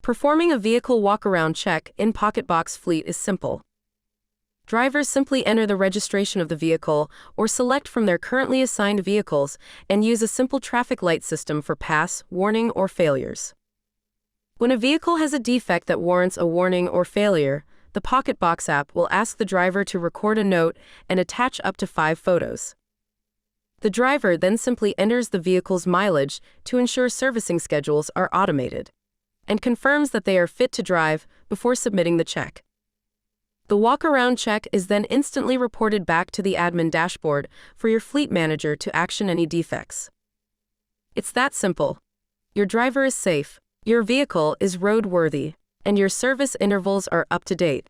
Performing a vehicle walk-around check in PocketBox Fleet is simple. Drivers simply enter the registration of the vehicle or select from their currently assigned vehicles and use a simple traffic light system for pass, warning, or failures. When a vehicle has a defect that warrants a warning or failure, the PocketBox app will ask the driver to record a note and attach up to 5 photos. The driver then simply enters the vehicle's mileage to ensure servicing schedules are automated, and confirms that they are fit to drive before submitting the check. The walk-around check is then instantly reported back to the admin dashboard for your fleet manager to action any defects. It's that simple. Your driver is safe, your vehicle is roadworthy, and your service intervals are up to date.